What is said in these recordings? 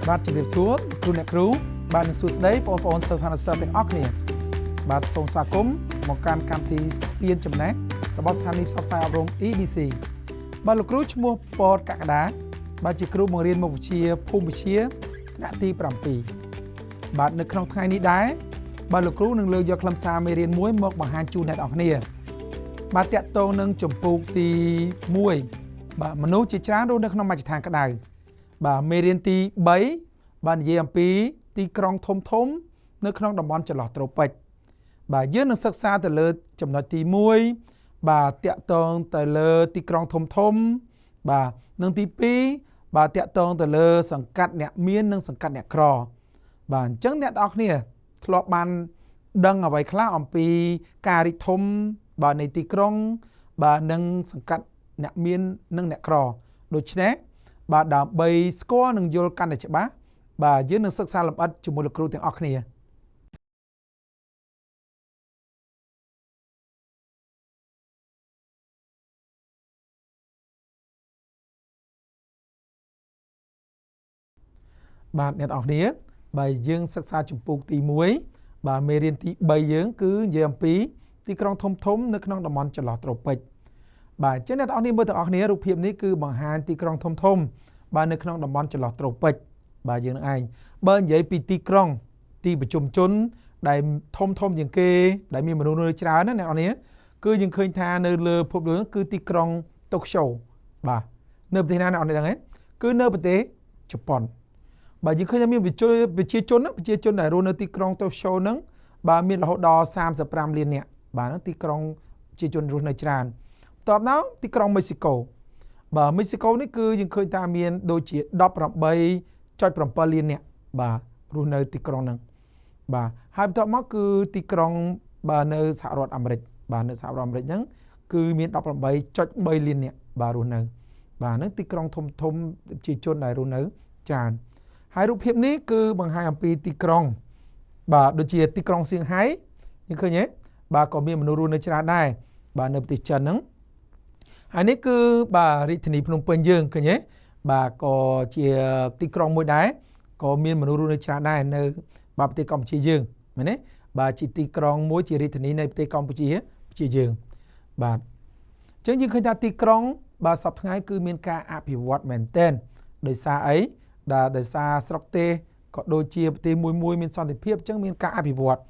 បាទជំរាបសួរគ្រូអ្នកគ្រូបាទនឹងសួស្តីបងប្អូនសិស្សនិស្សិតទាំងអស់គ្នាបាទសូមស្វាគមន៍មកកាន់កម្មវិធីស្ពានចំណេះរបស់ស្ថានីយ៍ផ្សព្វផ្សាយអប់រំ EBC បាទលោកគ្រូឈ្មោះប៉តកក្កដាបាទជាគ្រូបង្រៀនមុខវិជ្ជាភូមិវិទ្យាថ្នាក់ទី7បាទនៅក្នុងថ្ងៃនេះដែរបាទលោកគ្រូនឹងលើកយកខ្លឹមសារមេរៀនមួយមកបង្ហាញជូនអ្នកនរគ្នាបាទតាក់ទងនឹងចម្ពោះទី1បាទមនុស្សជាច្រើនរស់នៅក្នុងមជ្ឈដ្ឋានក្តៅបាទមេរៀនទី3បាទនិយាយអំពីទីក្រុងធំៗនៅក្នុងតំបន់ចន្លោះត្រូពិចបាទយើងនឹងសិក្សាទៅលើចំណុចទី1បាទតាក់ទងទៅលើទីក្រុងធំបាទនិងទី2បាទតាក់ទងទៅលើសង្កាត់អ្នកមាននិងសង្កាត់អ្នកក្របាទអញ្ចឹងអ្នកនរគ្នាធ្លាប់បានដឹងអ្វីខ្លះអំពីការរីកធំបាទនៃទីក្រុងបាទនិងសង្កាត់អ្នកមាននិងអ្នកក្រដូច្នេះបាទដើម្បីស្គាល់និងយល់កាន់តែច្បាស់បាទយើងនឹងសិក្សាលម្អិតជាមួយលោកគ្រូទាំងអស់គ្នាបាទអ្នកនរគ្នាបាទយើងសិក្សាចម្ពោះទី1បាទមេរៀនទី3យើងគឺនិយាយអំពីទីក្រុងធំៗនៅក្នុងតំបន់ចន្លោះត្រូពិចបាទអញ្ចឹងអ្នកនរគ្នាមើលទាំងអស់គ្នារូបភាពនេះគឺបង្ហាញទីក្រុងធំៗបាទនៅក្នុងតំបន់ចន្លោះត្រូពិចបាទយើងនឹងឯងបើនិយាយពីទីក្រុងទីប្រជុំជនដែលធំជាងគេដែលមានមនុស្សនៅច្រើនណាអ្នកនរគ្នាគឺយើងឃើញថានៅលើពិភពលោកគឺទីក្រុងតូក្យូបាទនៅប្រទេសណាអ្នកនរគ្នាដឹងទេគឺនៅប្រទេសជប៉ុនបាទយើងឃើញថាមានប្រជាជនដែលរស់នៅទីក្រុងតូក្យូហ្នឹងបាទមានរហូតដល់35លាននាក់បាទហ្នឹងទីក្រុងប្រជាជនរស់នៅច្រើនបន្ទាប់មកទីក្រុងមេស៊ីកូបាទមេស៊ីកូនេះគឺយើងឃើញថាមានដូចជា 18.7 លាននាក់បាទរស់នៅទីក្រុងហ្នឹងបាទហើយបន្ទាប់មកគឺទីក្រុងបាទនៅសហរដ្ឋអាមេរិកបាទនៅសហរដ្ឋអាមេរិកហ្នឹងគឺមាន 18.3 លាននាក់បាទរស់នៅបាទហ្នឹងទីក្រុងធំប្រជាជនដែលរស់នៅច្រើនហើយរូបភាពនេះគឺបង្ហាញអំពីទីក្រុងបាទដូចជាទីក្រុងសៀងហៃយើងឃើញទេបាទក៏មានមនុស្សរស់នៅច្រើនដែរបាទនៅប្រទេសចិនហ្នឹងហើយនេះគឺបាទរាជធានីភ្នំពេញយើងឃើញទេបាទក៏ជាទីក្រុងមួយដែរក៏មានមនុស្សរស់នៅច្រើនដែរនៅបាទប្រទេសកម្ពុជាយើងមែនទេបាទជាទីក្រុងមួយជារាជធានីនៃប្រទេសកម្ពុជាយើងបាទអញ្ចឹងយើងឃើញថាទីក្រុងបាទសប្តាហ៍ថ្ងៃគឺមានការអភិវឌ្ឍមែនទែនដោយសារអីដោយសារស្រុកទេសក៏ដូចជាប្រទេសមួយមានសន្តិភាពអញ្ចឹងមានការអភិវឌ្ឍ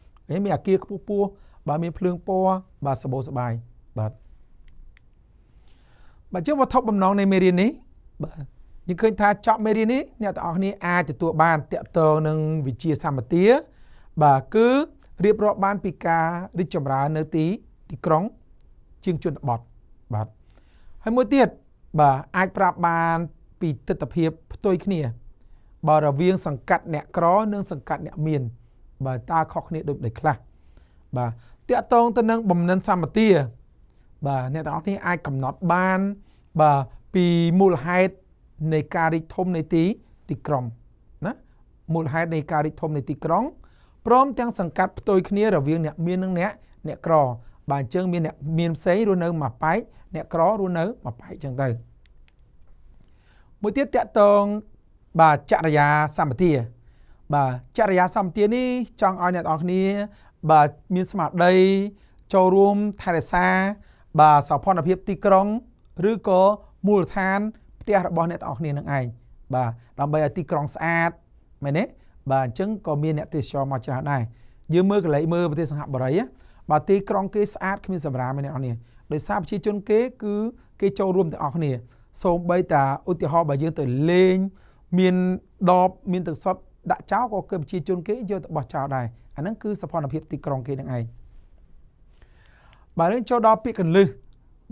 មានអគារខ្ពស់បាទមានភ្លើងពណ៌បាទសម្បូរសប្បាយបាទជាវត្ថុបំណងនៃមេរៀននេះបាទយើងឃើញថាចប់មេរៀននេះអ្នកទាំងអស់គ្នាអាចទទួលបានតាក់ទងនឹងវិជ្ជាសម្បទាបាទគឺរៀបរាប់បានពីការរីកចម្រើននៅទីក្រុងជាងជនបទបាទហើយមួយទៀតបាទអាចប្រាប់បានពីទិដ្ឋភាពផ្ទុយគ្នាបាទរវាងសង្កាត់អ្នកក្រនិងសង្កាត់អ្នកមានបាទតើខុសគ្នាដូចខ្លះបាទតាក់ទងទៅនឹងបំណិនសម្បទាបាទអ្នកទាំងអស់គ្នាអាចកំណត់បានបាទពីមូលហេតុនៃការរីកធំនៃទីក្រុងណាមូលហេតុនៃការរីកធំនៃទីក្រុងព្រមទាំងសង្កាត់ផ្ទុយគ្នារវាងអ្នកមាននិងអ្នកក្របាទអញ្ចឹងមានអ្នកមានផ្សេងរស់នៅមួយប៉ែកអ្នកក្ររស់នៅមួយប៉ែកអញ្ចឹងទៅមួយទៀតតាក់ទងបាទចរិយាសម្បទាបាទចរិយាសម្បទានេះចង់ឲ្យអ្នកនរគ្នាបាទមានស្មារតីចូលរួមថែរក្សាបាទសោភ័ណភាពទីក្រុងឬក៏មូលដ្ឋានផ្ទះរបស់អ្នកទាំងអស់គ្នានឹងឯងបាទដើម្បីឲ្យទីក្រុងស្អាតមែនទេបាទអញ្ចឹងក៏មានអ្នកទេសចរមកច្រើនដែរយើងមើលកន្លែងមើលប្រទេសសិង្ហបុរីបាទទីក្រុងគេស្អាតគ្មានសម្រាមអ្នកទាំងអស់គ្នាដោយសារប្រជាជនគេគឺគេចូលរួមទាំងអស់គ្នាសូម្បីតាឧទាហរណ៍បើយើងទៅលេងមានដបមានទឹកសុទ្ធដាក់ចោលក៏គឺប្រជាជនគេយកទៅបោះចោលដែរអាហ្នឹងគឺសោភ័ណភាពទីក្រុងគេនឹងឯងបាទយើងចូលដល់ពាក្យកន្លឹះ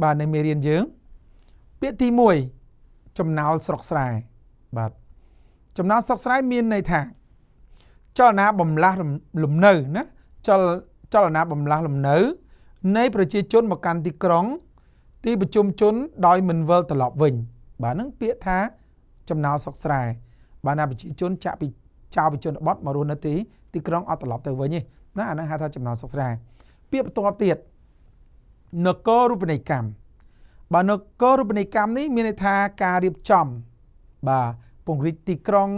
បាទในមេរៀនយើងពាក្យទី1ចំណោលស្រុកស្រែបាទចំណោលស្រុកស្រែមានន័យថាចលនាបំលាស់លំនៅណាចលនាបំលាស់លំនៅនៃប្រជាជនមកកាន់ទីក្រុងទីប្រជុំជនដោយមិនវិលត្រឡប់វិញបាទហ្នឹងពាក្យថាចំណោលស្រុកស្រែបាទណាប្រជាជនចាក់ពីចៅពីជនបទមករស់នៅទីក្រុងអត់ត្រឡប់ទៅវិញទេណាអាហ្នឹងហៅថាចំណោលស្រុកស្រែពាក្យបន្ទាប់ទៀតនគររូបនីយកម្មបាទនគររូបនីយកម្មនេះមានន័យថាការរៀបចំបាទពង្រីកទីក្រុង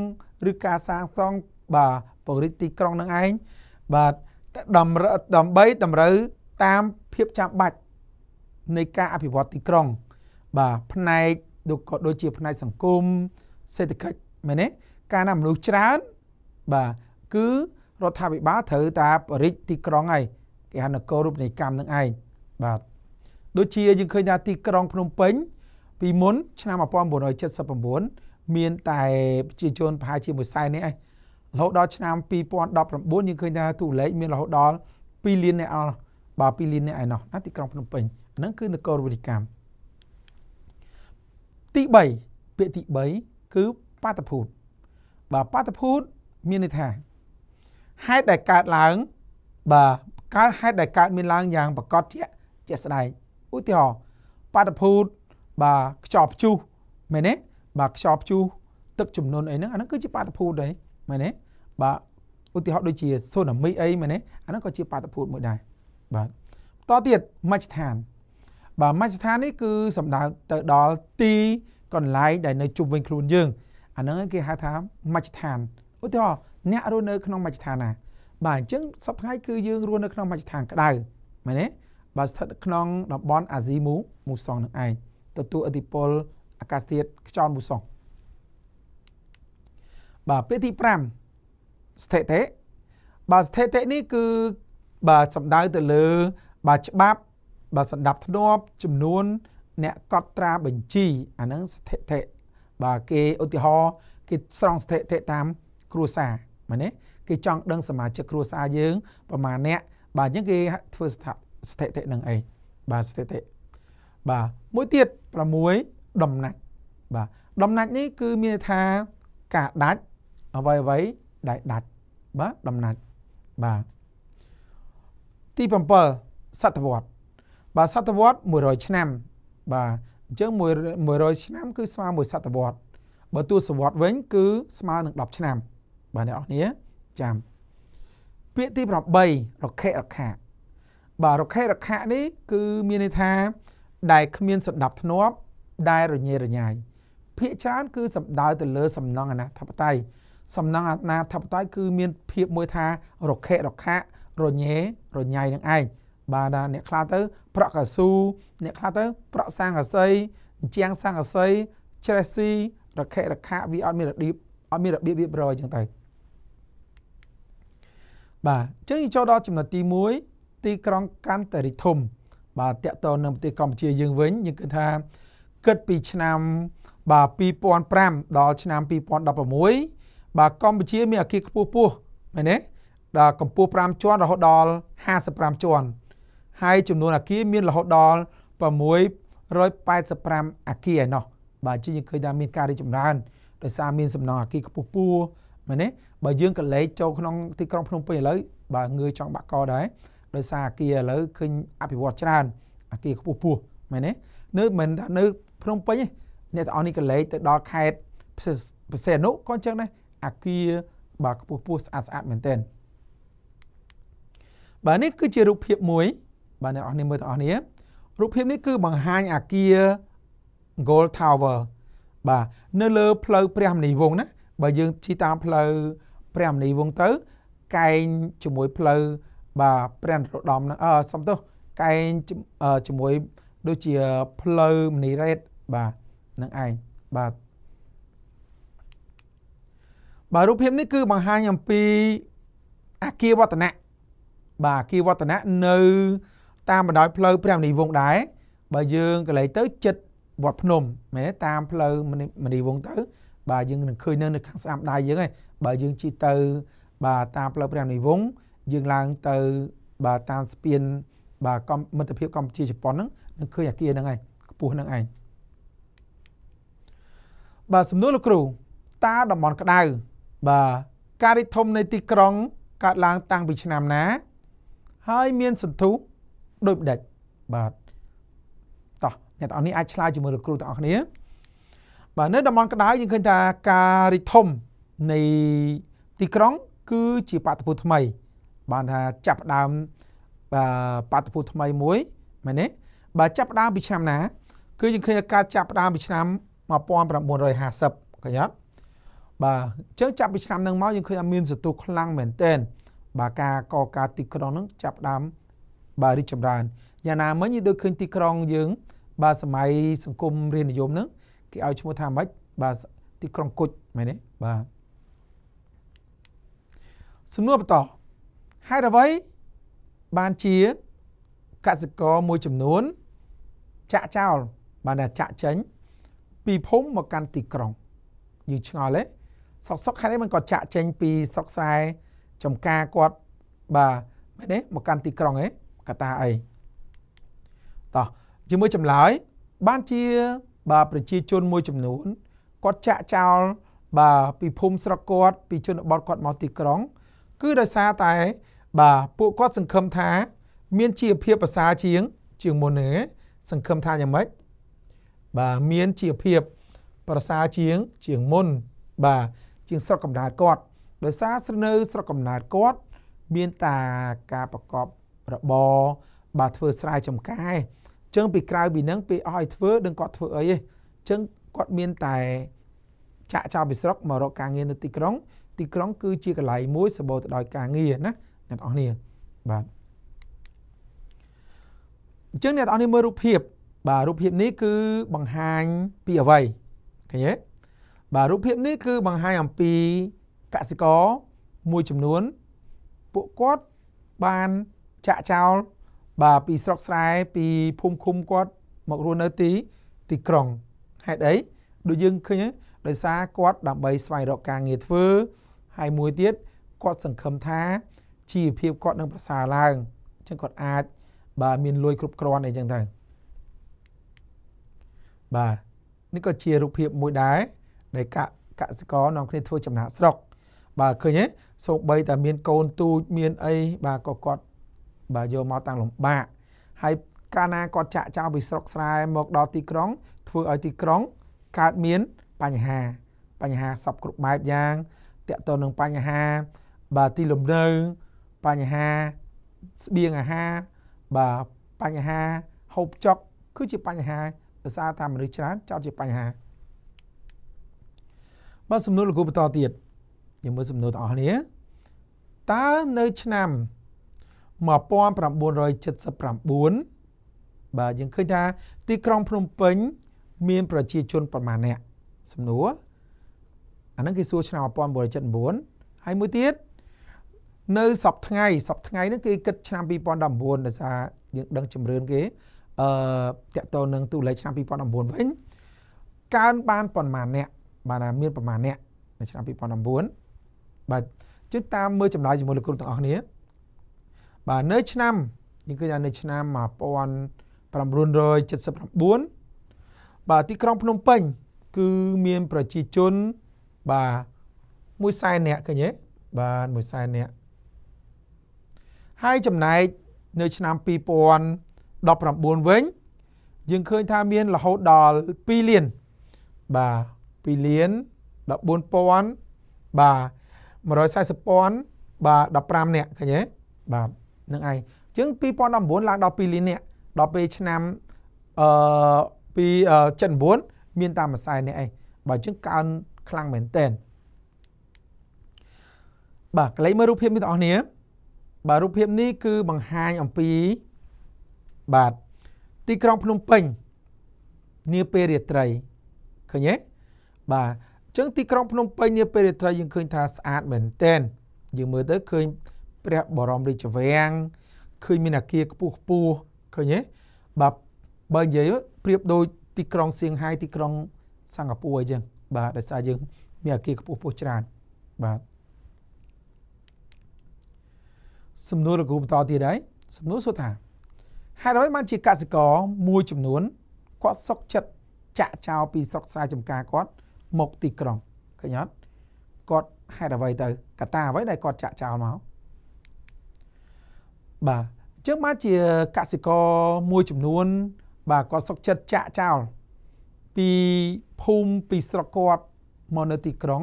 ឬការសាងសង់បាទពង្រីកទីក្រុងនឹងឯងបាទដើម្បីតម្រូវតាមភាពចាំបាច់នៃការអភិវឌ្ឍទីក្រុងបាទផ្នែកដូចជាផ្នែកសង្គមសេដ្ឋកិច្ចមែនទេការណាមនុស្សច្រើនបាទគឺរដ្ឋាភិបាលត្រូវតែបរិយាទីក្រុងហើយគេហៅនគររូបនីយកម្មនឹងឯងបាទដូចជាយើងឃើញថាទីក្រុងភ្នំពេញពីមុនឆ្នាំ1979មានតែប្រជាជនប្រហែលជា100,000នាក់ឯងរហូតដល់ឆ្នាំ2019យើងឃើញថាទូលេខមានរហូតដល់2លាននាក់អស់បាទ2លាននាក់ឯណោះណាទីក្រុងភ្នំពេញហ្នឹងគឺនគររូបនីយកម្មទី3ពាក្យទី3គឺបាតុភូតបាទបាតុភូតមានន័យថាហេតុដែលកើតឡើងបាទកើតហេតុដែលកើតមានឡើងយ៉ាងប្រកបជាក់ស្ដែងឧទាហរណ៍បាតុភូតបាទខ្យល់ព្យុះមែនទេបាទខ្យល់ព្យុះទឹកជំនន់អីហ្នឹងអាហ្នឹងគឺជាបាតុភូតដែរមែនទេបាទឧទាហរណ៍ដូចជាសូណាមីអីមែនទេអាហ្នឹងក៏ជាបាតុភូតមួយដែរបាទបន្តទៀតមជ្ឈដ្ឋានបាទមជ្ឈដ្ឋាននេះគឺសំដៅទៅដល់ទីកន្លែងដែលនៅជុំវិញខ្លួនយើងអាហ្នឹងគេហៅថាមជ្ឈដ្ឋានឧទាហរណ៍អ្នករស់នៅក្នុងមជ្ឈដ្ឋានណាបាទអញ្ចឹងសប្តាហ៍ថ្ងៃគឺយើងរស់នៅក្នុងមជ្ឈដ្ឋានក្តៅមែនទេបាទស្ថិតក្នុងតំបន់អាស៊ីមូសុងនឹងឯងទទួលឥទ្ធិពលអាកាសធាតុខ្យល់មូសុងបាទពាក្យទី5ស្ថិតិបាទស្ថិតិនេះគឺបាទសំដៅទៅលើបាទច្បាប់បាទសណ្ដាប់ធ្នាប់ចំនួនអ្នកកត់ត្រាបញ្ជីអាហ្នឹងស្ថិតិបាទគេឧទាហរណ៍គេស្រង់ស្ថិតិតាមគ្រួសារមែនទេគេចង់ដឹងសមាជិកគ្រួសារយើងប្រមាណអ្នកបាទអញ្ចឹងគេធ្វើស្ថិតិនឹងអីបាទស្ថិតិបាទមួយទៀត6ដំណាច់បាទដំណាច់នេះគឺមានន័យថាការដាច់អ្វីដែលដាច់បាទដំណាច់បាទទី7សតវត្សបាទសតវត្ស100ឆ្នាំបាទអញ្ចឹង100ឆ្នាំគឺស្មើមួយសតវត្សបើទសវត្សវិញគឺស្មើនឹង10ឆ្នាំបាទអ្នកនរគ្នាចាំពាក្យទី8រខិរខាបាទរខិរខៈនេះគឺមានន័យថាដែលគ្មានសណ្ដាប់ធ្នាប់ដែលរញ៉េរញ៉ាយភាគច្រើនគឺសំដៅទៅលើសំណង់អាណាធិបតេយ្យសំណង់អាណាធិបតេយ្យគឺមានភាពមួយថារខិរខៈរញ៉េរញ៉ាយនឹងឯងបាទអ្នកខ្លះទៅប្រក់កៅស៊ូអ្នកខ្លះទៅប្រក់សាំងកសីជាងសាំងកសីច្រេះស៊ីរខិរខៈវាអត់មានរបៀបរៀបរយអញ្ចឹងទៅបាទអញ្ចឹងចូលដល់ចំណុចទី1ទីក្រុងកាន់តែរីកធំបាទតកតនៅប្រទេសកម្ពុជាយើងវិញយើងគិតថាគិតពីឆ្នាំបាទ2005ដល់ឆ្នាំ2016បាទកម្ពុជាមានអគារខ្ពស់មែនទេដល់កម្ពស់5ជាន់រហូតដល់55ជាន់ហើយចំនួនអគារមានរហូតដល់685អគារឯណោះបាទជាយើងឃើញថាមានការរីកចម្រើនដោយសារមានសំណង់អគារខ្ពស់មែនទេបើយើងក៏លេខចូលក្នុងទីក្រុងភ្នំពេញឥឡូវបាទងើយចង់បាក់កដែរដោយសារអគារឥឡូវឃើញអភិវឌ្ឍច្រើនអគារខ្ពស់មែនទេមិនថានៅភ្នំពេញទេអ្នកទាំងអស់នេះក៏លេខទៅដល់ខេត្តពិសេសនោះក៏អញ្ចឹងដែរអគារបាទខ្ពស់ស្អាតមែនទែនបាទនេះគឺជារូបភាពមួយបាទអ្នកនរគ្នាមើលទាំងអស់គ្នារូបភាពនេះគឺបង្ហាញអគារ Gold Tower បាទនៅលើផ្លូវព្រះមនីវង្សណាបើយើងជិះតាមផ្លូវព្រះមនីវង្សទៅកែងជាមួយផ្លូវបាទព្រះនរោត្តមសំទោសកែងជាមួយដូចជាផ្លូវមនីរ៉េតបាទនឹងឯងបាទរូបភាពនេះគឺបង្ហាញអំពីអគារវឌ្ឍនៈបាទអគារវឌ្ឍនៈនៅតាមបណ្ដោយផ្លូវព្រះមនីវង្សដែរបើយើងកន្លែងទៅចិត្តវត្តភ្នំមែនទេតាមផ្លូវមនីវង្សទៅបាទយើងនឹងឃើញនៅខាងស្ដាំដៃយើងហើយបើយើងជិះទៅបាទតាមផ្លូវព្រះមនីវង្សយើងឡើងទៅបាទតាមស្ពានបាទមិត្តភាពកម្ពុជាជប៉ុនហ្នឹងនឹងឃើញអគារហ្នឹងហើយខ្ពស់ហ្នឹងឯងបាទសំណួរលោកគ្រូតើតំបន់ក្តៅបាទការរីកធំនៃទីក្រុងកើតឡើងតាំងពីឆ្នាំណាហើយមានសន្ទុះដូចម្ដេចបាទតោះអ្នកទាំងអស់នេះអាចឆ្លើយជាមួយលោកគ្រូទាំងអស់គ្នាបាទនៅតំបន់ក្តៅយើងឃើញថាការរីកធំនៃទីក្រុងគឺជាបាតុភូតថ្មីបានថាចាប់ផ្ដើមបាតុភូតថ្មីមួយមែនទេបើចាប់ផ្ដើមពីឆ្នាំណាគឺយើងឃើញការចាប់ផ្ដើមពីឆ្នាំ1950ឃើញអត់ bà chớ chạp bị năm nâng máu nhưng khi mình sẽ tu khăn mền tên bà ca có ca tì krong nâng chạp đám bà đi chậm đàn nhà nào mới như đôi khi tì krong dưỡng bà sẽ máy sẵn cung riêng dùm nâng cái áo chung tham mách bà tì krong cụt mày đấy bà xâm nuốt bà tỏ hai là vậy bàn chia cả sự có môi chùm nốn chạ chào bà là chạ chánh vì phóng một căn tì krong như ngồi lấy sọc hai đấy mình còn chạ chánh vì sọc sai trong ca quạt bà mấy đấy một căn tì krong ấy cả ta ấy tỏ chứ mới chùm lái ban chia bà phải chia chôn môi chùm nốn quạt chạ chào bà vì phóng sọc quạt vì chôn bọt quạt màu tì krong cứ đời xa tại bà bộ quát sừng khâm thá miên chia phiệp và xa chiếng trường môn nế sừng khâm thá nhà mấy bà miên chia phiệp và xa chiếng trường môn bà trường sọc cầm đài quạt đời xa sân nơi sọc cầm đài quạt miên tà ca bạc cọp bò bà thưa sai trong cái chân bị cài bị nắng bị oi thưa đừng quạt thưa ấy chân quạt miên tài chạ chào bị sọc mà rõ càng nghe nó tì krong cứ chia cái lại mối sờ bò đòi càng nghe nè nè đó nè bà trước này tao đi mơ rụp hiệp bà rụp hiệp ní cứ bằng hai pi ở vậy cái nhé bà rụp hiệp ní cứ bằng hai âm pi cả sẽ có môi chấm nuốn bộ quát ban chạ chào bà pi sọc sai pi phum khum quát một luôn ở tí krong hay đấy đôi dương khơi nhé đời xa quát đạm bầy xoay đọ càng nghe thưa hai mùi tiết quát sẵn khâm thá chỉ phiếp quát nâng bà xà lang chân quát ác bà miền lôi cục krong này chẳng thằng bà ní có chia rụp hiệp mùi đáy để cả sẽ có nông khi thôi chầm hạ sọc bà khơi nhé xong bây ta miền côn tu miền ấy bà có quát bà vô máu tăng lòng bà hay ca na quát chạ trao bị sọc sai một đo tì krong thưa ở tì krong cát miếnបញ្ហាសពគ្រប់បែបយ៉ាងតកតនឹងបញ្ហាបាទទីលំនៅបញ្ហាស្បៀងអាហារបាទបញ្ហាហូបចុកគឺជាបញ្ហាដោយសារថាមនុស្សច្រើនចោទជាបញ្ហាបាទសំណួរលោកគ្រូបន្តទៀតយើងមើលសំណួរទាំងអស់គ្នាតើនៅឆ្នាំ1979បាទយើងឃើញថាទីក្រុងភ្នំពេញមានប្រជាជនប្រមាណអ្នកសំណួរអាហ្នឹងគេសួរឆ្នាំ1979ហើយមួយទៀតនៅសប្តាហ៍ហ្នឹងគេគិតឆ្នាំ2019ដោយសារយើងដឹងជំរឿនគេតកតនឹងទូលេខឆ្នាំ2019វិញកើនបានប៉ុន្មានអ្នកបានមានប្រមាណអ្នកនៅឆ្នាំ2019បាទជិះតាមមើលចម្លើយជាមួយលោកគ្រូទាំងអស់គ្នាបាទនៅឆ្នាំយើងឃើញថានៅឆ្នាំ1979បាទទីក្រុងភ្នំពេញគឺមានប្រជាជនបាទ100,000នាក់ឃើញទេបាទ100,000នាក់ហើយចំណែកនៅឆ្នាំ2019វិញយើងឃើញថាមានរហូតដល់2លានបាទ2លាន14,000បាទ140,000បាទ15នាក់ឃើញទេបាទហ្នឹងឯងអញ្ចឹង2019ឡើងដល់2លាននាក់ដល់ពេលឆ្នាំ79មានតាម100,000នាក់ឯងបើអញ្ចឹងកើនខ្លាំងមែនតើបាទកន្លែងមើលរូបភាពនេះបងប្អូនបាទរូបភាពនេះគឺបង្ហាញអំពីបាទទីក្រុងភ្នំពេញនាពេលរាត្រីឃើញទេបាទអញ្ចឹងទីក្រុងភ្នំពេញនាពេលរាត្រីយើងឃើញថាស្អាតមែនតើយើងមើលទៅឃើញព្រះបរមរាជវាំងឃើញមានអគារខ្ពស់ឃើញទេបាទបើនិយាយប្រៀបដូចទីក្រុងសៀងហៃទីក្រុងសិង្ហបុរីអញ្ចឹងបាទដោយសារយើងមានអគារខ្ពស់ច្រើនបាទសំណួរលោកគ្រូបន្តទៀតហើយសំណួរសួរថាហេតុអ្វីបានជាកសិករមួយចំនួនគាត់សុកចិត្តចាក់ចោលពីស្រុកស្រែចម្ការគាត់មកទីក្រុងឃើញអត់គាត់ហេតុអ្វីទៅកត្តាអ្វីដែលគាត់ចាក់ចោលមកបាទអញ្ចឹងបានជាកសិករមួយចំនួនបាទគាត់សុកចិត្តចាក់ចោលពីភូមិពីស្រុកគាត់មកនៅទីក្រុង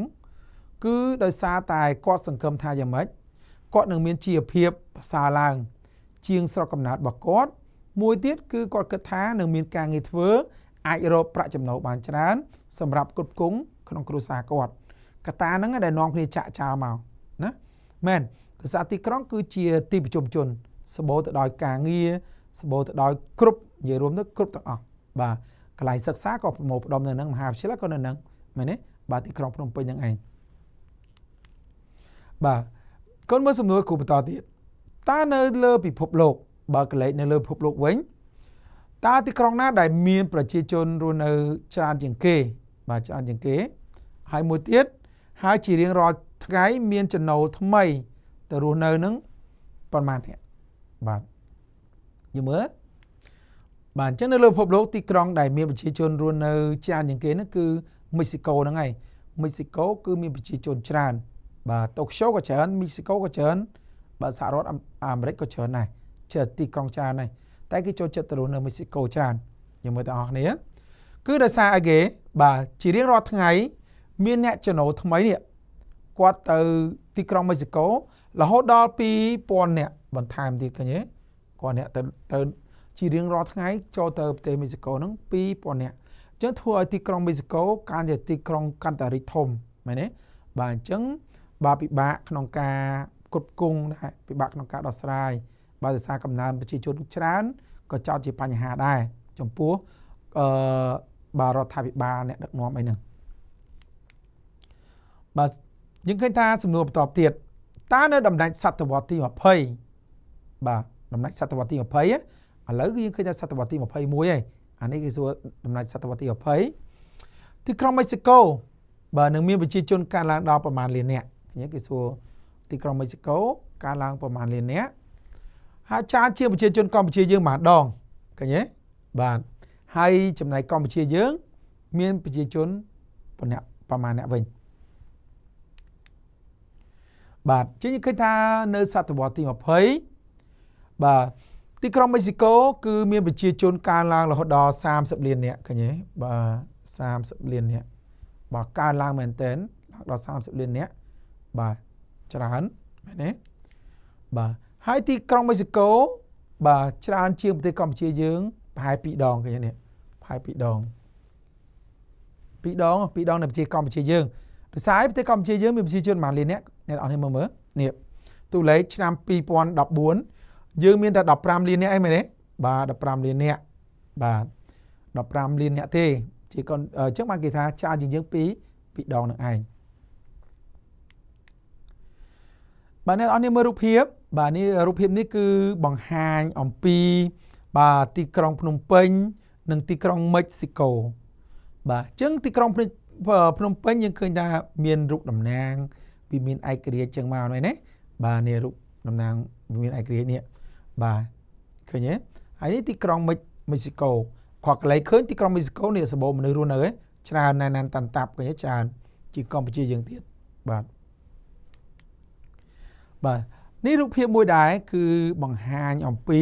គឺដោយសារតែគាត់សង្ឃឹមថាយ៉ាងម៉េចគាត់នឹងមានជីវភាពប្រសើរឡើងជាងស្រុកកំណើតរបស់គាត់មួយទៀតគឺគាត់គិតថានឹងមានការងារធ្វើអាចរកប្រាក់ចំណូលបានច្រើនសម្រាប់គ្រប់គង់ក្នុងគ្រួសារគាត់ កតាហ្នឹងដែលនាំគ្នាចាក់ចោលមកណាមែនដោយសារទីក្រុងគឺជាទីប្រជុំជនសម្បូរទៅដោយការងារសម្បូរទៅដោយគ្រប់និយាយរួមទៅគ្រប់ទាំងអស់បាទកន្លែងសិក្សាក៏ប្រមូលផ្ដុំនៅហ្នឹងមហាវិទ្យាល័យក៏នៅហ្នឹងមែនទេបាទទីក្រុងភ្នំពេញហ្នឹងឯងបាទកូនមើលសំណួរគ្រូបន្តទៀតតើនៅលើពិភពលោកបើកលេចនៅលើពិភពលោកវិញតើទីក្រុងណាដែលមានប្រជាជនរស់នៅច្រើនជាងគេបាទច្រើនជាងគេហើយមួយទៀតហើយជារៀងរាល់ថ្ងៃមានចំណូលថ្មីទៅរស់នៅនឹងប៉ុន្មានអ្នកបាទយល់មើលបាទអញ្ចឹងនៅលើពិភពលោកទីក្រុងដែលមានប្រជាជនរស់នៅច្រើនជាងគេហ្នឹងគឺមិចស៊ីកូហ្នឹងហើយមិចស៊ីកូគឺមានប្រជាជនច្រើនបាទតូក្យូក៏ច្រើនមិចស៊ីកូក៏ច្រើនបាទសហរដ្ឋអាមេរិកក៏ច្រើនដែរជាទីក្រុងច្រើនដែរតែគេចូលចិត្តទៅរស់នៅមិចស៊ីកូច្រើនយល់មើលទាំងអស់គ្នាគឺដោយសារអីគេបាទជារៀងរាល់ថ្ងៃមានអ្នកចំណូលថ្មីនេះគាត់ទៅទីក្រុងមិចស៊ីកូរហូតដល់ 2000 នាក់បន្ថែមទៀតឃើញទេគាត់អ្នកទៅជារៀងរាល់ថ្ងៃចូលទៅប្រទេសមិចស៊ីកូហ្នឹង 2000 នាក់អញ្ចឹងធ្វើឲ្យទីក្រុងមិចស៊ីកូកាន់តែទីក្រុងកាន់តែរីកធំមែនទេបាទអញ្ចឹងបាទពិបាកក្នុងការគ្រប់គ្រងដែរពិបាកក្នុងការដោះស្រាយបាទដោយសារកំណើនប្រជាជនច្រើនក៏ចោទជាបញ្ហាដែរចំពោះបាទរដ្ឋាភិបាលអ្នកដឹកនាំអីហ្នឹងបាទយើងឃើញថាសំណួរបន្តទៀតតើនៅដំណាច់សតវត្សទី20បាទដំណាច់សតវត្សទី20ឥឡូវគឺយើងឃើញថាសតវត្សទី21ហើយអានេះគេសួរដំណាច់សតវត្សទី20ទីក្រុងមិចស៊ីកូបាទនឹងមានប្រជាជនកើនឡើងដល់ប្រមាណលាននាក់គេសួរទីក្រុងមិចស៊ីកូកើនឡើងប្រមាណលាននាក់ហើយច្រើនជាងប្រជាជនកម្ពុជាយើងម្ដងឃើញទេបាទហើយចំណែកកម្ពុជាយើងមានប្រជាជនប្រមាណអ្នកវិញបាទជាងឃើញថានៅសតវត្សទី20បាទទីក្រុងមិចស៊ីកូគឺមានប្រជាជនកើនឡើងរហូតដល់30លាននាក់ឃើញទេបាទ30លាននាក់បាទកើនឡើងមែនទែនឡើងដល់30លាននាក់បាទច្រើនមែនទេបាទហើយទីក្រុងមិចស៊ីកូបាទច្រើនជាងប្រទេសកម្ពុជាយើងប្រហែល2ដងឃើញទេនេះប្រហែល2ដងនៅប្រទេសកម្ពុជាយើងដោយសារប្រទេសកម្ពុជាយើងមានប្រជាជនប្រហែលលាននាក់អ្នកនរអស់នេះមើលនេះតួលេខឆ្នាំ2014យើងមានតែ15លាននាក់អីមែនទេបាទ15លាននាក់បាទ15លាននាក់ទេជាអញ្ចឹងបានគេថាច្រើនជាងយើងពីរដងនឹងឯងបាទអ្នកនរអស់នេះមើលរូបភាពបាទនេះរូបភាពនេះគឺបង្ហាញអំពីបាទទីក្រុងភ្នំពេញនិងទីក្រុងមិចស៊ីកូបាទអញ្ចឹងទីក្រុងភ្នំពេញយើងឃើញថាមានរូបតំណាងវាមានឯករាជ្យចឹងមកហ្នឹងណាបាទនេះរូបតំណាងវាមានឯករាជ្យនេះបាទឃើញទេហើយនេះទីក្រុងមិចស៊ីកូគាត់កន្លែងឃើញទីក្រុងមិចស៊ីកូនេះសម្បូរមនុស្សរស់នៅច្រើនណាស់តាន់តាប់ឃើញទេច្រើនជាងកម្ពុជាយើងទៀតបាទនេះរូបភាពមួយដែរគឺបង្ហាញអំពី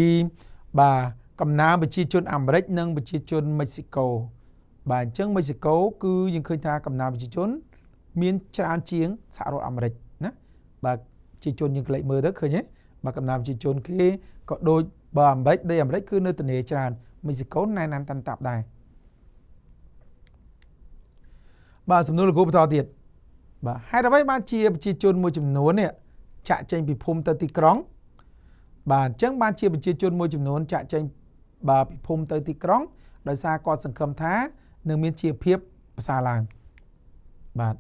បាទកំណើនប្រជាជនអាមេរិកនិងប្រជាជនមិចស៊ីកូបាទអញ្ចឹងមិចស៊ីកូគឺយើងឃើញថាកំណើនប្រជាជនមានច្រើនជាងសហរដ្ឋអាមេរិកណាបាទប្រជាជនយើងក្លែកមើលទៅឃើញទេបាទកំណើនប្រជាជនគេក៏ដូចបើអាមេរិកដីអាមេរិកគឺនៅទនេច្រើនមិចស៊ីកូណែនតាន់តាប់ដែរបាទសំណួរលោកគ្រូបន្តទៀតបាទហេតុអ្វីបានជាប្រជាជនមួយចំនួននេះចាក់ចេញពីភូមិទៅទីក្រុងបាទអញ្ចឹងបានជាប្រជាជនមួយចំនួនចាក់ចេញបាទពីភូមិទៅទីក្រុងដោយសារគាត់សង្ឃឹមថានឹងមានជីវភាពប្រសើរឡើងបាទ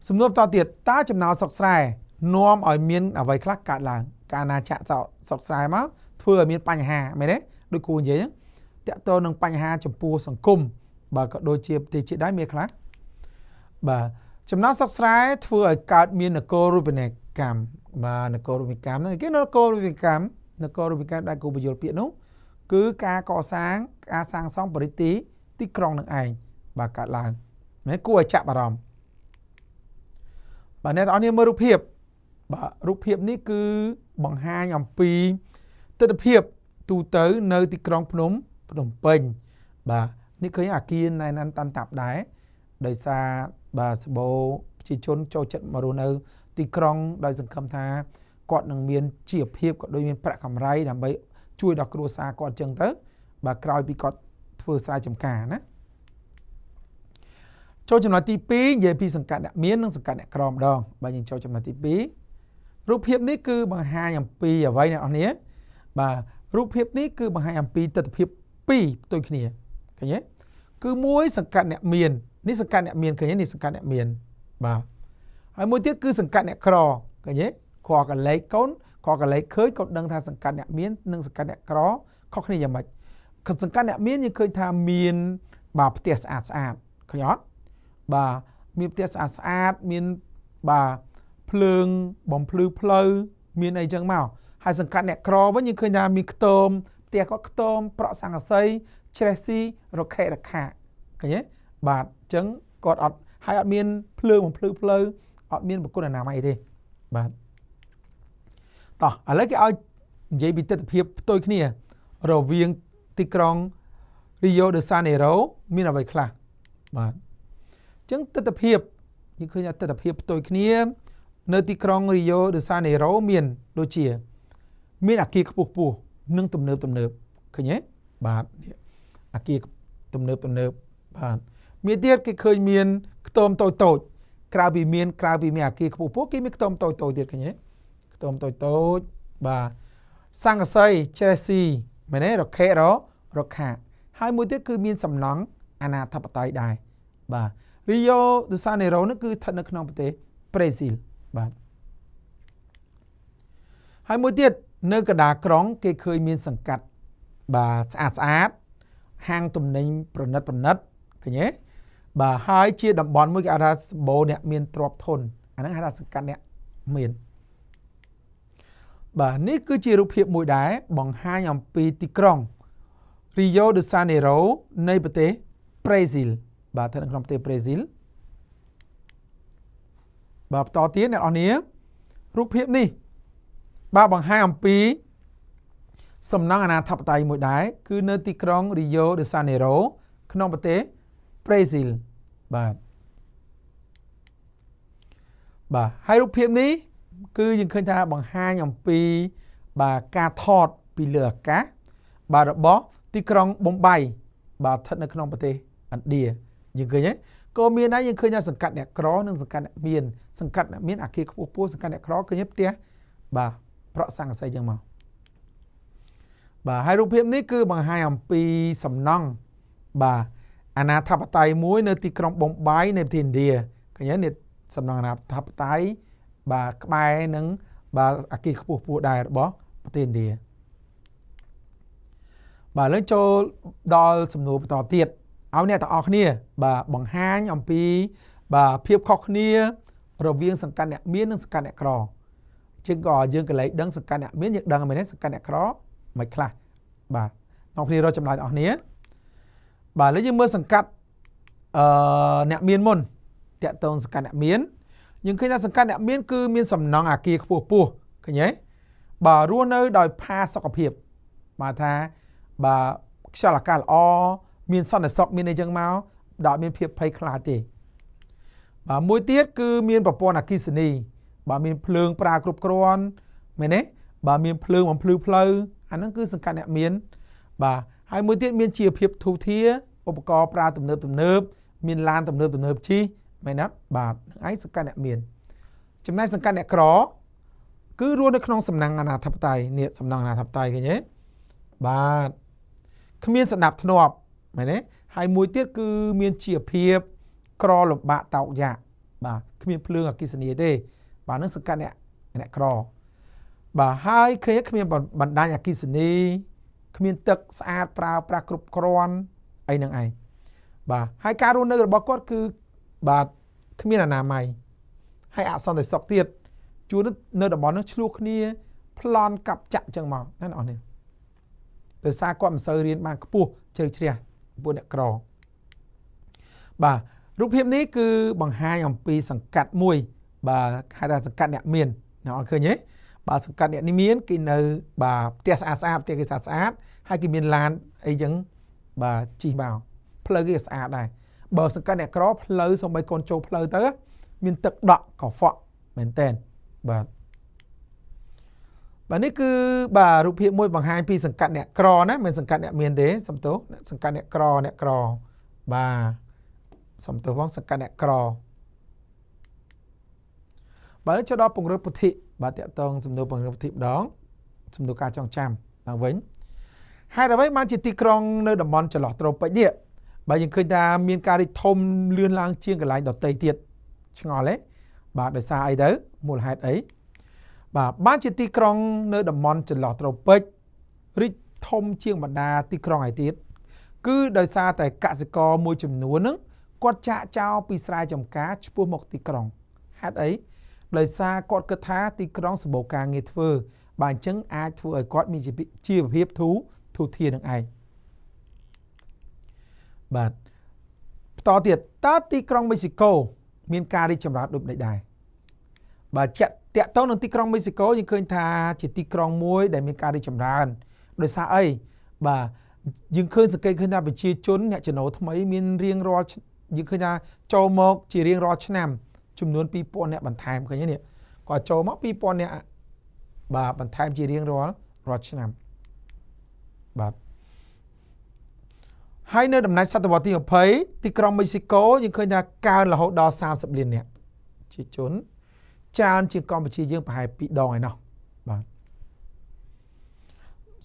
សំណួរបន្តទៀតតើចំណោលស្រុកស្រែនាំឲ្យមានអ្វីខ្លះកើតឡើងកាលណាចាក់ស្រុកស្រែមកធ្វើឲ្យមានបញ្ហាមែនទេដូចគូនិយាយហ្នឹងតាក់ទងនឹងបញ្ហាចំពោះសង្គមបាទក៏ដូចជាប្រទេសជាតិដែរមានខ្លះបាទចំណោលស្រុកស្រែធ្វើឲ្យកើតមាននគររូបនីយកម្មបាទនគររូបនីយកម្មហ្នឹងគេនគររូបនីយកម្មដែលគូបញ្យល់ពាក្យនោះគឺការកសាងការសាងសង់បរិយាទីក្រុងនឹងឯងបាទកើតឡើងមែនគួរឲ្យចាប់អារម្មណ៍បាទអ្នកនរអស់គ្នាមើលរូបភាពបាទរូបភាពនេះគឺបង្ហាញអំពីទស្សនវិជ្ជាទូទៅនៅទីក្រុងភ្នំពេញបាទនេះឃើញអាគារណែនតាន់តាប់ដែរដោយសារបាទសម្បូរប្រជាជនចូលចិត្តមករស់នៅទីក្រុងដោយសង្ឃឹមថាគាត់នឹងមានជីវភាពក៏ដូចមានប្រាក់កម្រៃដើម្បីជួយដល់គ្រួសារគាត់ចឹងទៅបាទក្រោយពីគាត់ធ្វើស្រែចម្ការណា ចូលចំណុចទី2និយាយពីសង្កាត់អ្នកមាននិងសង្កាត់អ្នកក្រម្ដងបាទយើងចូលចំណុចទី2រូបភាពនេះគឺបង្ហាញអំពីអ្វីអ្នកនរគ្នាបាទរូបភាពនេះគឺបង្ហាញអំពីទស្សនវិជ្ជា2ផ្ទុយគ្នាឃើញទេគឺមួយសង្កាត់អ្នកមាននេះសង្កាត់អ្នកមានឃើញទេនេះសង្កាត់អ្នកមានបាទហើយមួយទៀតគឺសង្កាត់អ្នកក្រឃើញទេខកលេខកូនខកលេខឃើញកូនដឹងថាសង្កាត់អ្នកមាននិងសង្កាត់អ្នកក្រខុសគ្នាយ៉ាងម៉េចសង្កាត់អ្នកមានយើងឃើញថាមានបាទផ្ទះស្អាតស្អាតឃើញអត់បាទមានផ្ទះស្អាតស្អាតមានបាទភ្លើងបំភ្លឺផ្លូវមានអីចឹងមកហើយសង្កាត់អ្នកក្រវិញយើងឃើញថាមានខ្ទមផ្ទះគាត់ខ្ទមប្រក់ស័ង្កសីច្រេះស៊ីរខេរខាឃើញទេបាទអញ្ចឹងគាត់អត់ហើយអត់មានភ្លើងបំភ្លឺផ្លូវអត់មានបង្គន់អនាម័យទេបាទតោះឥឡូវគេឲ្យនិយាយពីទស្សនវិជ្ជាផ្ទុយគ្នារវាងទីក្រុង Rio de Janeiro មានអ្វីខ្លះបាទអញ្ចឹងទស្សនវិជ្ជាយើងឃើញថាទស្សនវិជ្ជាផ្ទុយគ្នានៅទីក្រុង Rio de Janeiro មានដូចជាមានអគារខ្ពស់ៗនិងទំនើបឃើញទេបាទអគារទំនើបបាទមានទៀតគេឃើញមានខ្ទមតូចក្រៅពីមានអគារខ្ពស់គេមានខ្ទមតូចទៀតឃើញទេខ្ទមតូចបាទស័ង្កសីច្រេះស៊ីមែនទេរខេរខាហើយមួយទៀតគឺមានសំណង់អាណាធិបតេយ្យដែរបាទ Rio de Janeiro នេះគឺស្ថិតនៅក្នុងប្រទេសប្រេស៊ីលបាទហើយមួយទៀតនៅកណ្ដាលក្រុងគេឃើញមានសង្កាត់បាទស្អាតហាងទំនិញប្រណិតឃើញទេបាទហើយជាតំបន់មួយគេហៅថាសម្បូរអ្នកមានទ្រព្យធនអាហ្នឹងហៅថាសង្កាត់អ្នកមានបាទនេះគឺជារូបភាពមួយដែរបង្ហាញអំពីទីក្រុង Rio de Janeiro នៃប្រទេសប្រេស៊ីលបាទនៅក្នុងប្រទេសប្រេស៊ីលបាទបន្តទៀតអ្នកនរគ្នារូបភាពនេះបាទបង្ហាញអំពីសំណង់អាណាធិបតេយ្យមួយដែរគឺនៅទីក្រុង Rio de Janeiro ក្នុងប្រទេសប្រេស៊ីលបាទហើយរូបភាពនេះគឺយើងឃើញថាបង្ហាញអំពីបាទការថតពីលើអាកាសបាទរបស់ទីក្រុងបំបៃបាទស្ថិតនៅក្នុងប្រទេសឥណ្ឌាយើងឃើញទេក៏មានដែរយើងឃើញថាសង្កាត់អ្នកក្រនិងសង្កាត់អ្នកមានសង្កាត់អ្នកមានអគារខ្ពស់សង្កាត់អ្នកក្រឃើញផ្ទះបាទប្រក់ស័ង្កសីចឹងមកបាទហើយរូបភាពនេះគឺបង្ហាញអំពីសំណង់បាទអាណាធិបតេយ្យមួយនៅទីក្រុងបំបៃនៃប្រទេសឥណ្ឌាឃើញទេនេះសំណង់អាណាធិបតេយ្យបាទក្បែរនឹងបាទអគារខ្ពស់ដែររបស់ប្រទេសឥណ្ឌាបាទឥឡូវចូលដល់សំណួរបន្តទៀតឲ្យអ្នកទាំងអស់គ្នាបាទបង្ហាញអំពីបាទភាពខុសគ្នារវាងសង្កាត់អ្នកមាននិងសង្កាត់អ្នកក្រជាងក៏យើងកន្លែងដឹងសង្កាត់អ្នកមានយើងដឹងមែនទេសង្កាត់អ្នកក្រមិនខ្លះបាទអ្នកគ្នារកចម្លើយអស់គ្នាបាទឥឡូវយើងមើលសង្កាត់អ្នកមានមុនតកតងសង្កាត់អ្នកមានយើងឃើញថាសង្កាត់អ្នកមានគឺមានសំណង់អគារខ្ពស់ឃើញទេបាទរស់នៅដោយផាសុកភាពបាទថាបាទខ្យល់អាកាសល្អមានសន្តិសុខមានអីចឹងមកដល់មានភាពភ័យខ្លាចទេបាទមួយទៀតគឺមានប្រព័ន្ធអគ្គិសនីបាទមានភ្លើងប្រើគ្រប់គ្រាន់មែនទេបាទមានភ្លើងបំភ្លឺផ្លូវអាហ្នឹងគឺសង្កាត់អ្នកមានបាទហើយមួយទៀតមានជីវភាពធូរធារឧបករណ៍ប្រើទំនើបមានឡានទំនើបជិះមែនទេបាទហ្នឹងឯងសង្កាត់អ្នកមានចំណែកសង្កាត់អ្នកក្រគឺរស់នៅក្នុងសំណាំងអាណាធិបតេយ្យនេះសំណង់អាណាធិបតេយ្យឃើញទេបាទគ្មានសណ្ដាប់ធ្នាប់មែនទេហើយមួយទៀតគឺមានជីវភាពក្រលំបាកតោកយ៉ាកបាទគ្មានភ្លើងអគ្គិសនីទេបាទនឹងសង្កាត់អ្នកក្របាទហើយឃើញគ្មានបណ្ដាញអគ្គិសនីគ្មានទឹកស្អាតប្រើប្រាស់គ្រប់គ្រាន់អីហ្នឹងឯងបាទហើយការរស់នៅរបស់គាត់គឺបាទគ្មានអនាម័យហើយអសន្តិសុខទៀតជួននៅតំបន់នោះឆ្លោះគ្នាប្លន់កាប់ចាក់ចឹងមកណាអ្នកនរនេះដោយសារគាត់មិនសូវរៀនបានខ្ពស់ជ្រៅជ្រះពួកអ្នកក្របាទរូបភាពនេះគឺបង្ហាញអំពីសង្កាត់មួយបាទហៅថាសង្កាត់អ្នកមានអ្នកអត់ឃើញទេបាទសង្កាត់អ្នកនេះមានគេនៅបាទផ្ទះស្អាតផ្ទះគេស្អាតហើយគេមានឡានអីចឹងបាទជិះមកផ្លូវគេស្អាតដែរបើសង្កាត់អ្នកក្រផ្លូវសូម្បីកូនចូលផ្លូវទៅមានទឹកដក់កខ្វក់មែនតើបាទនេះគឺបាទរូបភាពមួយបង្ហាញពីសង្កាត់អ្នកក្រណាមិនសង្កាត់អ្នកមានទេសំទោសសង្កាត់អ្នកក្របាទ សំទោសផងសង្កាត់អ្នកក្របើចូលដល់ពង្រឹងពុទ្ធិបាទតកតងសំណួរពង្រឹងពុទ្ធិម្ដងសំណួរការចងចាំឡើងវិញហេតុអ្វីបានជាទីក្រុងនៅតំបន់ចន្លោះត្រូពិចនេះបើយើងឃើញថាមានការរីកធំលឿនឡើងជាងកន្លែងដទៃទៀតឆ្ងល់ទេបាទដោយសារអីទៅមូលហេតុអីបាទបានជាទីក្រុងនៅតំបន់ចន្លោះត្រូពិចរីកធំជាងបណ្ដាទីក្រុងឯទៀតគឺដោយសារតែកសិករមួយចំនួនហ្នឹងគាត់ចាក់ចោលពីស្រែចម្ការឆ្ពោះមកទីក្រុងហេតុអីដោយសារគាត់គិតថាទីក្រុងសម្បូរការងារធ្វើបាទអញ្ចឹងអាចធ្វើឲ្យគាត់មានជីវភាពធូរធារនឹងឯងបាទបន្តទៀតតើទីក្រុងមេស៊ីកូមានការរីកចម្រើនដូចម្តេចដែរបាទតកតងនឹងទីក្រុងមេស៊ីកូយើងឃើញថាជាទីក្រុងមួយដែលមានការរីកចម្រើនដោយសារអីបាទយើងឃើញសង្កេតឃើញថាប្រជាជនអ្នកចំណូលថ្មីមានរៀងរាល់យើងឃើញថាចូលមកជារៀងរាល់ឆ្នាំចំនួន 2000 អ្នកបន្ថែមឃើញទេនេះគាត់ចូលមក 2000 អ្នកបាទបន្ថែមជារៀងរាល់ឆ្នាំបាទហើយនៅដំណាច់សតវត្សទី20ទីក្រុងមេស៊ីកូយើងឃើញថាកើនរហូតដល់30លានអ្នកជាជនច្រើនជាងកម្ពុជាយើងប្រហែល2ដងឯណោះបាទ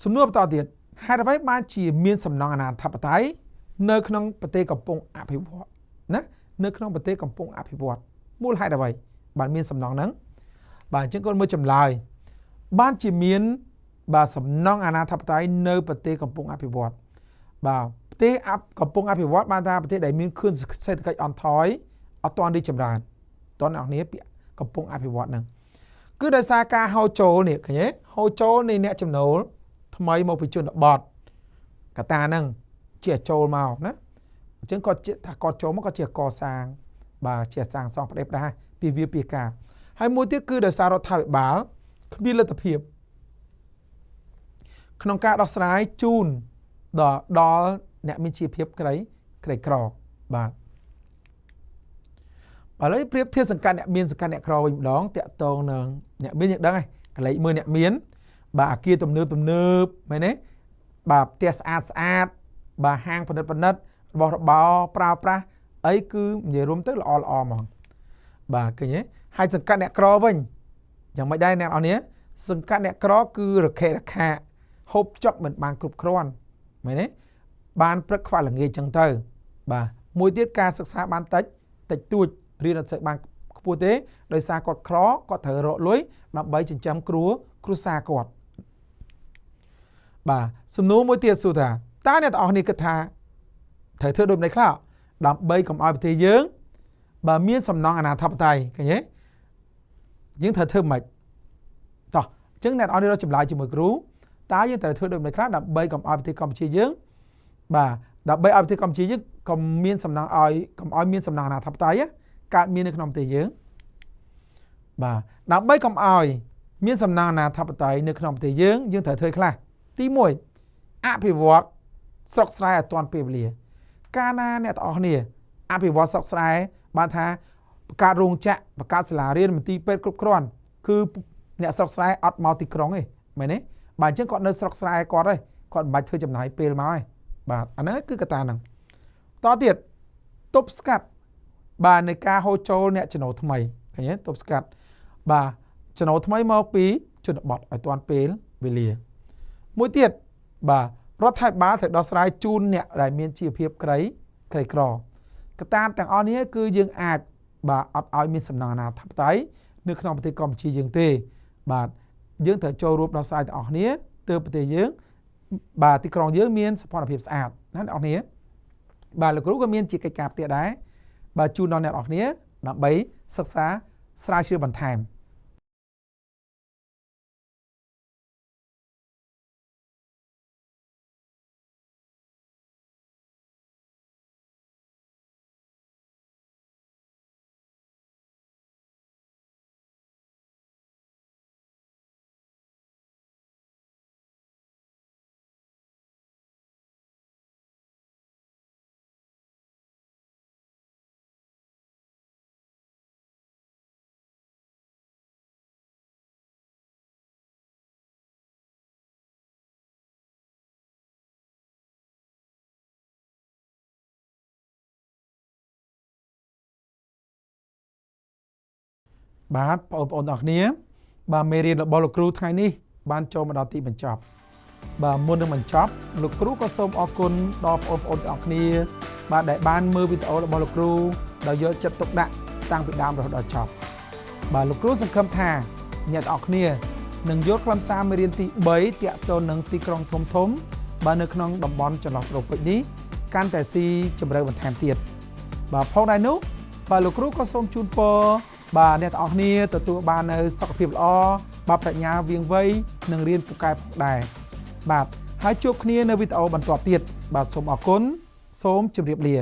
សំណួរបន្តទៀតហេតុអ្វីបានជាមានសំណង់អនាធិបតេយ្យនៅក្នុងប្រទេសកំពុងអភិវឌ្ឍណានៅក្នុងប្រទេសកំពុងអភិវឌ្ឍមូលហេតុអ្វីបានមានសំណង់ហ្នឹងបាទអញ្ចឹងគាត់មើលចម្លើយបានជាមានបាទសំណង់អនាធិបតេយ្យនៅប្រទេសកំពុងអភិវឌ្ឍបាទប្រទេសកំពុងអភិវឌ្ឍបានថាប្រទេសដែលមានខឿនសេដ្ឋកិច្ចអន់ថយអត់ទាន់រីកចម្រើនតើអ្នកនរពាក្យកំពុងអភិវឌ្ឍហ្នឹងគឺដោយសារការហូរចូលនេះឃើញទេហូរចូលនៃអ្នកចំណូលថ្មីមកពីជនបទកត្តាហ្នឹងជាចូលមកណាអញ្ចឹងគាត់ថាគាត់ចូលមកគាត់ជាកសាងបាទជាសាងសង់ផ្ដេសផ្ដាសពីវាពីការហើយមួយទៀតគឺដោយសាររដ្ឋាភិបាលគ្មានលទ្ធភាពក្នុងការដោះស្រាយជូនដល់អ្នកមានជីវភាពក្រីក្របាទឥឡូវប្រៀបធៀបសង្កាត់អ្នកមានសង្កាត់អ្នកក្រវិញម្ដងតាក់ទងនឹងអ្នកមានយើងដឹងហើយកន្លែងមើលអ្នកមានបាទអាគារទំនើបមែនទេបាទផ្ទះស្អាតបាទហាងផលិតរបស់របរប្រើប្រាស់អីគឺនិយាយរួមទៅល្អហ្មងបាទឃើញទេហើយសង្កាត់អ្នកក្រវិញយ៉ាងមិនដែរអ្នកនរនេះសង្កាត់អ្នកក្រគឺរខេរខាហូបចុកមិនបានគ្រប់គ្រាន់មែនទេបានព្រឹកខ្វះល្ងាចចឹងទៅបាទមួយទៀតការសិក្សាបានតិចតួចរៀនអត់សូវបានខ្ពស់ទេដោយសារគាត់គាត់ត្រូវរកលុយដើម្បីចិញ្ចឹមគ្រួសារគាត់បាទសំណួរមួយទៀតសួរថាតើអ្នកទាំងអស់គ្នាគិតថាត្រូវធ្វើដូចម្តេចខ្លះដើម្បីកុំឲ្យប្រទេសយើងបើមានសំណង់អនាធិបតេយ្យឃើញទេយើងត្រូវធ្វើម៉េចតោះអញ្ចឹងអ្នកទាំងអស់គ្នារកចម្លើយជាមួយគ្រូតើយើងត្រូវធ្វើដូចម្តេចខ្លះដើម្បីកុំឲ្យប្រទេសកម្ពុជាយើងបាទដើម្បីឲ្យប្រទេសកម្ពុជាយើងកុំឲ្យមានសំណង់អនាធិបតេយ្យកើតមាននៅក្នុងប្រទេសយើងបាទដើម្បីកុំឲ្យមានសំណង់អនាធិបតេយ្យនៅក្នុងប្រទេសយើងត្រូវធ្វើខ្លះទី1អភិវឌ្ឍស្រុកស្រែឲ្យទាន់ពេលវេលាកាលណាអ្នកទាំងអស់គ្នាអភិវឌ្ឍស្រុកស្រែបានថាបង្កើតរោងចក្របង្កើតសាលារៀនមន្ទីរពេទ្យគ្រប់គ្រាន់គឺអ្នកស្រុកស្រែអត់មកទីក្រុងទេមែនទេបាទអញ្ចឹងគាត់នៅស្រុកស្រែគាត់ទេគាត់មិនបាច់ធ្វើចំណាយពេលមកទេបាទអាហ្នឹងគឺកត្តាហ្នឹងតទៀតទប់ស្កាត់បាទនៃការហូរចូលអ្នកចំណូលថ្មីឃើញទេទប់ស្កាត់បាទចំណូលថ្មីមកពីជនបទឲ្យទាន់ពេលវេលាមួយទៀតបាទរដ្ឋាភិបាលត្រូវដោះស្រាយជូនអ្នកដែលមានជីវភាពក្រីក្រកត្តាទាំងអស់នេះគឺយើងអាចបាទអត់ឲ្យមានសំណង់អនាធិបតេយ្យនៅក្នុងប្រទេសកម្ពុជាយើងទេបាទយើងត្រូវចូលរួមដោះស្រាយទាំងអស់គ្នាទើបប្រទេសយើងបាទទីក្រុងយើងមានសភនភាពស្អាតណាអ្នកនរគ្នាបាទលោកគ្រូក៏មានជាកិច្ចការផ្ទះដែរបាទជូនដល់អ្នកនរគ្នាដើម្បីសិក្សាស្រាវជ្រាវបន្ថែម បាទបងប្អូនអរគ្នាបាទមេរៀនរបស់លោកគ្រូថ្ងៃនេះបានចូលមកដល់ទីបញ្ចប់បាទមុននឹងបញ្ចប់លោកគ្រូក៏សូមអរគុណដល់បងប្អូនទាំងអស់គ្នាបាទដែលបានមើលវីដេអូរបស់លោកគ្រូដោយយកចិត្តទុកដាក់តាំងពីដើមរហូតដល់ចប់បាទលោកគ្រូសង្ឃឹមថាអ្នកទាំងអស់គ្នានឹងយកខ្លឹមសារមេរៀនទី3ទាក់ទងនឹងទីក្រុងធំបាទនៅក្នុងតំបន់ចន្លោះត្រូពិកនេះកាន់តែស៊ីជម្រៅបន្ថែមទៀតបាទផងដែរនោះបាទលោកគ្រូក៏សូមជូនពរបាទអ្នកទាំងអស់គ្នាទទួលបាននូវសុខភាពល្អបាទប្រាជ្ញាវាងវៃនិងរៀនពូកែផងដែរបាទហើយជួបគ្នានៅវីដេអូបន្ទាប់ទៀតបាទសូមអរគុណសូមជម្រាបលា